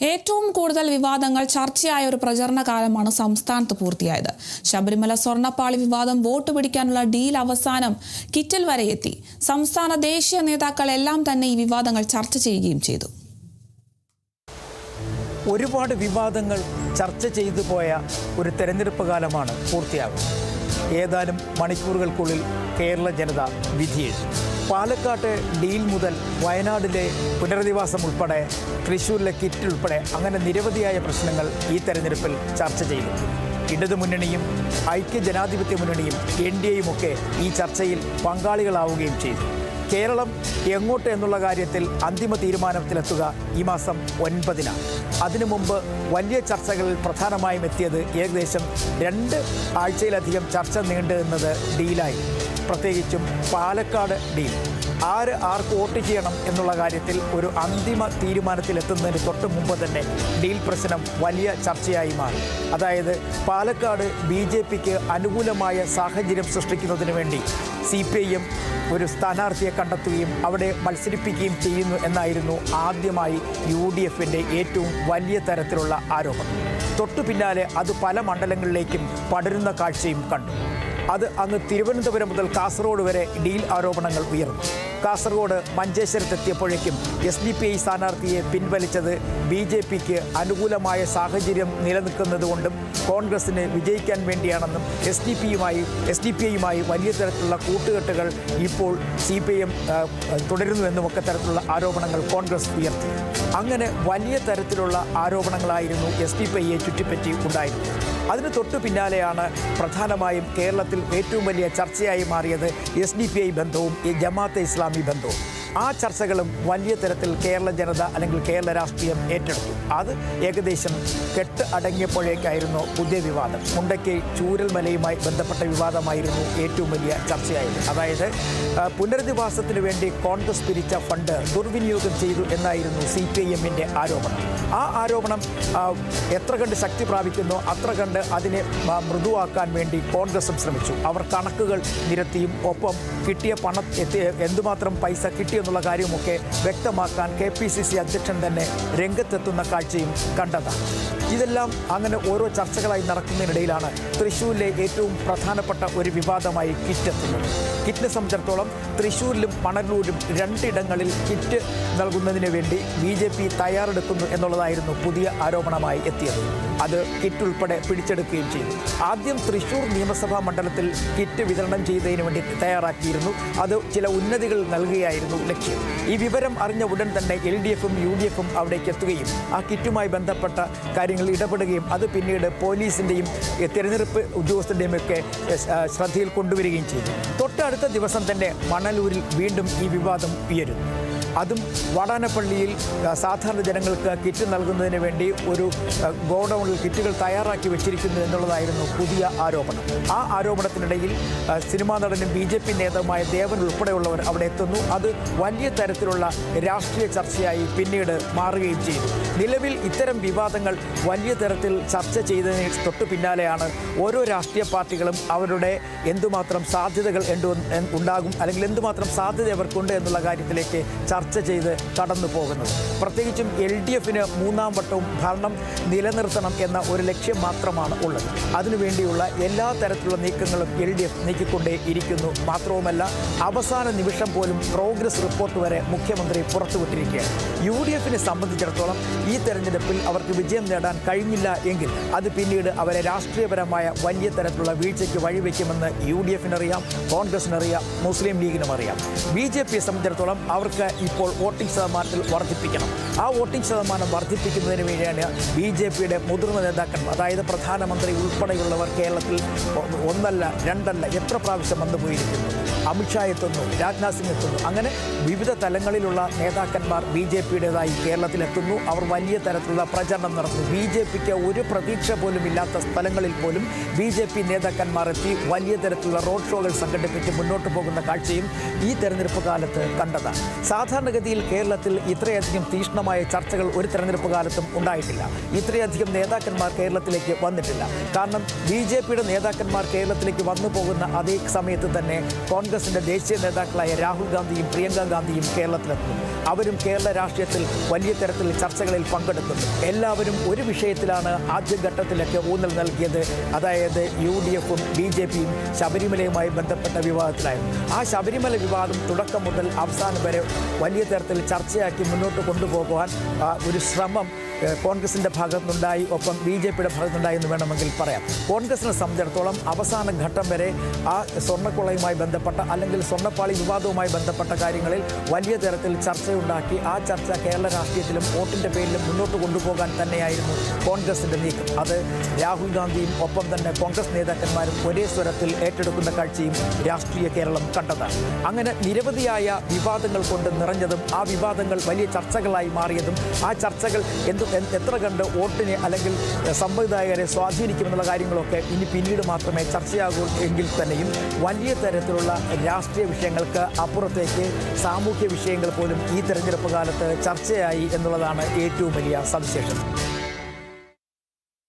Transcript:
ഏറ്റവും കൂടുതൽ വിവാദങ്ങൾ ചർച്ചയായ ഒരു പ്രചരണ കാലമാണ് സംസ്ഥാനത്ത് പൂർത്തിയായത്. ശബരിമല സ്വർണ്ണപ്പാളി വിവാദം വോട്ട് പിടിക്കാനുള്ള ഡീൽ അവസാനം കിറ്റൽ വരെ എത്തി. സംസ്ഥാന ദേശീയ നേതാക്കൾ എല്ലാം തന്നെ ഈ വിവാദങ്ങൾ ചർച്ച ചെയ്യുകയും ചെയ്തു. ഒരുപാട് വിവാദങ്ങൾ ചർച്ച ചെയ്തു പോയ ഒരു തെരഞ്ഞെടുപ്പ് കാലമാണ് പൂർത്തിയാകുന്നത്. ഏതാനും മണിക്കൂറുകൾക്കുള്ളിൽ കേരള ജനത വിധിയെഴുതി. പാലക്കാട്ട് ഡീൽ മുതൽ വയനാടിലെ പുനരധിവാസം ഉൾപ്പെടെ തൃശ്ശൂരിലെ കിറ്റ് ഉൾപ്പെടെ അങ്ങനെ നിരവധിയായ പ്രശ്നങ്ങൾ ഈ തെരഞ്ഞെടുപ്പിൽ ചർച്ച ചെയ്തു. ഇടതുമുന്നണിയും ഐക്യജനാധിപത്യ മുന്നണിയും NDAയും ഒക്കെ ഈ ചർച്ചയിൽ പങ്കാളികളാവുകയും ചെയ്തു. കേരളം എങ്ങോട്ട് എന്നുള്ള കാര്യത്തിൽ അന്തിമ തീരുമാനത്തിലെത്തുക ഈ മാസം 9-നാണ്. അതിനു മുമ്പ് വലിയ ചർച്ചകളിൽ പ്രധാനമായും എത്തിയത് ഏകദേശം 2 ആഴ്ചയിലധികം ചർച്ച നീണ്ടു നിന്നത് ഡീലായി. പ്രത്യേകിച്ചും പാലക്കാട് ഡീൽ. ആർക്ക് വോട്ട് ചെയ്യണം എന്നുള്ള കാര്യത്തിൽ ഒരു അന്തിമ തീരുമാനത്തിലെത്തുന്നതിന് തൊട്ട് മുമ്പ് തന്നെ ഡീൽ പ്രശ്നം വലിയ ചർച്ചയായി മാറി. അതായത് പാലക്കാട് BJPക്ക് അനുകൂലമായ സാഹചര്യം സൃഷ്ടിക്കുന്നതിന് വേണ്ടി CPIM ഒരു സ്ഥാനാർത്ഥിയെ കണ്ടെത്തുകയും അവിടെ മത്സരിപ്പിക്കുകയും ചെയ്യുന്നു എന്നായിരുന്നു ആദ്യമായി UDFൻ്റെ ഏറ്റവും വലിയ തരത്തിലുള്ള ആരോപണം. തൊട്ടു പിന്നാലെ അത് പല മണ്ഡലങ്ങളിലേക്കും പടരുന്ന കാഴ്ചയും കണ്ടു. അത് അങ്ങ് തിരുവനന്തപുരം മുതൽ കാസർഗോഡ് വരെ ഡീൽ ആരോപണങ്ങൾ ഉയർന്നു. കാസർഗോഡ് മഞ്ചേശ്വരത്തെത്തിയപ്പോഴേക്കും SDPI സ്ഥാനാർത്ഥിയെ പിൻവലിച്ചത് BJPക്ക് അനുകൂലമായ സാഹചര്യം നിലനിൽക്കുന്നതുകൊണ്ടും കോൺഗ്രസിന് വിജയിക്കാൻ വേണ്ടിയാണെന്നും SDPIയുമായി വലിയ തരത്തിലുള്ള കൂട്ടുകെട്ടുകൾ ഇപ്പോൾ CPIM തുടരുന്നുവെന്നുമൊക്കെ തരത്തിലുള്ള ആരോപണങ്ങൾ കോൺഗ്രസ് ഉയർത്തി. അങ്ങനെ വലിയ തരത്തിലുള്ള ആരോപണങ്ങളായിരുന്നു SDPIയെ ചുറ്റിപ്പറ്റി ഉണ്ടായിരുന്നത്. അതിന് തൊട്ടു പിന്നാലെയാണ് പ്രധാനമായും കേരളത്തിൽ ഏറ്റവും വലിയ ചർച്ചയായി മാറിയത് SDPI ബന്ധവും ജമാഅത്തെ ഇസ്ലാമി ബന്ധവും. ആ ചർച്ചകളും വലിയ തരത്തിൽ കേരള ജനത അല്ലെങ്കിൽ കേരള രാഷ്ട്രീയം ഏറ്റെടുത്തു. അത് ഏകദേശം കെട്ട് അടങ്ങിയപ്പോഴേക്കായിരുന്നു പുതിയ വിവാദം. മുണ്ടക്കൈ ചൂരൽമലയുമായി ബന്ധപ്പെട്ട വിവാദമായിരുന്നു ഏറ്റവും വലിയ ചർച്ചയായത്. അതായത് പുനരധിവാസത്തിന് വേണ്ടി കോൺഗ്രസ് പിരിച്ച ഫണ്ട് ദുർവിനിയോഗം ചെയ്തു എന്നായിരുന്നു CPIMൻ്റെ ആരോപണം. ആ ആരോപണം എത്ര കണ്ട് ശക്തി പ്രാപിക്കുന്നോ അത്ര കണ്ട് അതിനെ മൃദുവാക്കാൻ വേണ്ടി കോൺഗ്രസും ശ്രമിച്ചു. അവർ കണക്കുകൾ നിരത്തിയും ഒപ്പം കിട്ടിയ പണം എന്തുമാത്രം പൈസ കിട്ടി എന്നുള്ള കാര്യമൊക്കെ വ്യക്തമാക്കാൻ KPCC അധ്യക്ഷൻ തന്നെ രംഗത്തെത്തുന്ന കാഴ്ചയും കണ്ടതാണ്. ഇതെല്ലാം അങ്ങനെ ഓരോ ചർച്ചകളായി നടക്കുന്നതിനിടയിലാണ് തൃശ്ശൂരിലെ ഏറ്റവും പ്രധാനപ്പെട്ട ഒരു വിവാദമായി കിറ്റ് എത്തുന്നത്. കിറ്റിനെ സംബന്ധിച്ചിടത്തോളം തൃശ്ശൂരിലും മണലൂരിലും 2 ഇടങ്ങളിൽ കിറ്റ് നൽകുന്നതിന് വേണ്ടി BJP തയ്യാറെടുക്കുന്നു എന്നുള്ളതായിരുന്നു പുതിയ ആരോപണമായി എത്തിയത്. അത് കിറ്റ് ഉൾപ്പെടെ പിടിച്ചെടുക്കുകയും ചെയ്തു. ആദ്യം തൃശ്ശൂർ നിയമസഭാ മണ്ഡലത്തിൽ കിറ്റ് വിതരണം ചെയ്തതിന് വേണ്ടി തയ്യാറാക്കിയിരുന്നു. അത് ചില ഉന്നതികൾ നൽകുകയായിരുന്നു ലക്ഷ്യം. ഈ വിവരം അറിഞ്ഞ ഉടൻ തന്നെ LDFും UDFും അവിടേക്ക് എത്തുകയും ആ കിറ്റുമായി ബന്ധപ്പെട്ട കാര്യങ്ങൾ ഇടപെടുകയും അത് പിന്നീട് പോലീസിൻ്റെയും തിരഞ്ഞെടുപ്പ് ഉദ്യോഗസ്ഥൻ്റെയും ഒക്കെ ശ്രദ്ധയിൽ കൊണ്ടുവരികയും ചെയ്തു. തൊട്ടടുത്ത ദിവസം തന്നെ മണലൂരിൽ വീണ്ടും ഈ വിവാദം ഉയരുന്നു. അതും വാടാനപ്പള്ളിയിൽ സാധാരണ ജനങ്ങൾക്ക് കിറ്റ് നൽകുന്നതിന് വേണ്ടി ഒരു ഗോഡൗണിൽ കിറ്റുകൾ തയ്യാറാക്കി വെച്ചിരിക്കുന്നു എന്നുള്ളതായിരുന്നു പുതിയ ആരോപണം. ആ ആരോപണത്തിനിടയിൽ സിനിമാ നടനും BJP നേതാവുമായ ദേവൻ ഉൾപ്പെടെയുള്ളവർ അവിടെ എത്തുന്നു. അത് വലിയ തരത്തിലുള്ള രാഷ്ട്രീയ ചർച്ചയായി പിന്നീട് മാറുകയും ചെയ്തു. നിലവിൽ ഇത്തരം വിവാദങ്ങൾ വലിയ തരത്തിൽ ചർച്ച ചെയ്തതിന് തൊട്ടു പിന്നാലെയാണ് ഓരോ രാഷ്ട്രീയ പാർട്ടികളും അവരുടെ എന്തുമാത്രം സാധ്യതകൾ ഉണ്ടാകും അല്ലെങ്കിൽ എന്തുമാത്രം സാധ്യത അവർക്കുണ്ട് എന്നുള്ള കാര്യത്തിലേക്ക് ചർച്ച ചെയ്ത് കടന്നു പോകുന്നത്. പ്രത്യേകിച്ചും LDFന് 3-ാം വട്ടവും ഭരണം നിലനിർത്തണം എന്ന ഒരു ലക്ഷ്യം മാത്രമാണ് ഉള്ളത്. അതിനുവേണ്ടിയുള്ള എല്ലാ തരത്തിലുള്ള നീക്കങ്ങളും LDF നീക്കിക്കൊണ്ടേ ഇരിക്കുന്നു. മാത്രവുമല്ല അവസാന നിമിഷം പോലും പ്രോഗ്രസ് റിപ്പോർട്ട് വരെ മുഖ്യമന്ത്രി പുറത്തുവിട്ടിരിക്കുകയാണ്. UDFനെ സംബന്ധിച്ചിടത്തോളം ഈ തെരഞ്ഞെടുപ്പിൽ അവർക്ക് വിജയം നേടാൻ കഴിഞ്ഞില്ല എങ്കിൽ അത് പിന്നീട് അവരെ രാഷ്ട്രീയപരമായ വലിയ തരത്തിലുള്ള വീഴ്ചയ്ക്ക് വഴിവെക്കുമെന്ന് UDFനറിയാം, കോൺഗ്രസിനറിയാം, മുസ്ലിം ലീഗിനും അറിയാം. BJPയെ സംബന്ധിച്ചിടത്തോളം അവർക്ക് ഇപ്പോൾ വോട്ടിംഗ് ശതമാനത്തിൽ വർദ്ധിപ്പിക്കണം. ആ വോട്ടിംഗ് ശതമാനം വർദ്ധിപ്പിക്കുന്നതിന് വേണ്ടിയാണ് BJPയുടെ മുതിർന്ന നേതാക്കന്മാർ, അതായത് പ്രധാനമന്ത്രി ഉൾപ്പെടെയുള്ളവർ കേരളത്തിൽ 1 2 എത്ര പ്രാവശ്യം വന്നു പോയിരിക്കുന്നു. അമിത്ഷാ എത്തുന്നു, രാജ്നാഥ് സിംഗ് എത്തുന്നു. അങ്ങനെ വിവിധ തലങ്ങളിലുള്ള നേതാക്കന്മാർ BJPയുടേതായി കേരളത്തിലെത്തുന്നു. അവർ വലിയ തരത്തിലുള്ള പ്രചരണം നടത്തുന്നു. BJPക്ക് ഒരു പ്രതീക്ഷ പോലും ഇല്ലാത്ത സ്ഥലങ്ങളിൽ പോലും BJP നേതാക്കന്മാർ എത്തി വലിയ തരത്തിലുള്ള റോഡ് ഷോകൾ സംഘടിപ്പിച്ച് മുന്നോട്ട് പോകുന്ന കാഴ്ചയും ഈ തെരഞ്ഞെടുപ്പ് കാലത്ത് കണ്ടതാണ്. സാധാരണഗതിയിൽ കേരളത്തിൽ ഇത്രയധികം തീക്ഷ്ണമായ ചർച്ചകൾ ഒരു തെരഞ്ഞെടുപ്പ് കാലത്തും ഉണ്ടായിട്ടില്ല. ഇത്രയധികം നേതാക്കന്മാർ കേരളത്തിലേക്ക് വന്നിട്ടില്ല. കാരണം BJPയുടെ നേതാക്കന്മാർ കേരളത്തിലേക്ക് വന്നു പോകുന്ന അതേ സമയത്ത് തന്നെ കോൺഗ്രസിൻ്റെ ദേശീയ നേതാക്കളായ രാഹുൽ ഗാന്ധിയും പ്രിയങ്ക ഗാന്ധിയും കേരളത്തിലെത്തുന്നു. അവരും കേരള രാഷ്ട്രീയത്തിൽ വലിയ തരത്തിൽ ചർച്ചകളിൽ പങ്കെടുക്കുന്നു. എല്ലാവരും ഒരു വിഷയത്തിലാണ് ആദ്യഘട്ടത്തിലൊക്കെ ഊന്നൽ നൽകിയത്. അതായത് UDF-ഉം BJP-യും ശബരിമലയുമായി ബന്ധപ്പെട്ട വിവാദത്തിലായിരുന്നു. ആ ശബരിമല വിവാദം തുടക്കം മുതൽ അവസാനം വരെ വലിയ തരത്തിൽ ചർച്ചയാക്കി മുന്നോട്ട് കൊണ്ടുപോകുവാൻ ഒരു ശ്രമം കോൺഗ്രസിൻ്റെ ഭാഗത്തുനിന്നുണ്ടായി, ഒപ്പം BJP-യുടെ ഭാഗത്തുനിന്നുണ്ടായി എന്ന് വേണമെങ്കിൽ പറയാം. കോൺഗ്രസിനെ സംബന്ധിച്ചിടത്തോളം അവസാന ഘട്ടം വരെ ആ സ്വർണ്ണക്കൊള്ളയുമായി ബന്ധപ്പെട്ട അല്ലെങ്കിൽ സ്വർണ്ണപ്പാളി വിവാദവുമായി ബന്ധപ്പെട്ട കാര്യങ്ങളിൽ വലിയ തരത്തിൽ ചർച്ചയുണ്ടാക്കി ആ ചർച്ച കേരള രാഷ്ട്രീയത്തിലും വോട്ടിൻ്റെ പേരിലും മുന്നോട്ട് കൊണ്ടുപോകാൻ തന്നെയായിരുന്നു കോൺഗ്രസിൻ്റെ നീക്കം. അത് രാഹുൽ ഗാന്ധിയും ഒപ്പം തന്നെ കോൺഗ്രസ് നേതാക്കന്മാരും ഒരേ സ്വരത്തിൽ ഏറ്റെടുക്കുന്ന കാഴ്ചയും രാഷ്ട്രീയ കേരളം കണ്ടതാണ്. അങ്ങനെ നിരവധിയായ വിവാദങ്ങൾ കൊണ്ട് നിറഞ്ഞതും ആ വിവാദങ്ങൾ വലിയ ചർച്ചകളായി മാറിയതും ആ ചർച്ചകൾ എത്ര കണ്ട് വോട്ടിനെ അല്ലെങ്കിൽ സമ്മതിദായകരെ സ്വാധീനിക്കുമെന്നുള്ള കാര്യങ്ങളൊക്കെ ഇനി പിന്നീട് മാത്രമേ ചർച്ചയാകൂ എങ്കിൽ തന്നെയും വലിയ തരത്തിലുള്ള രാഷ്ട്രീയ വിഷയങ്ങൾക്ക് അപ്പുറത്തേക്ക് സാമൂഹ്യ വിഷയങ്ങൾ പോലും ഈ തെരഞ്ഞെടുപ്പ് കാലത്ത് ചർച്ചയായി എന്നുള്ളതാണ് ഏറ്റവും വലിയ സവിശേഷത.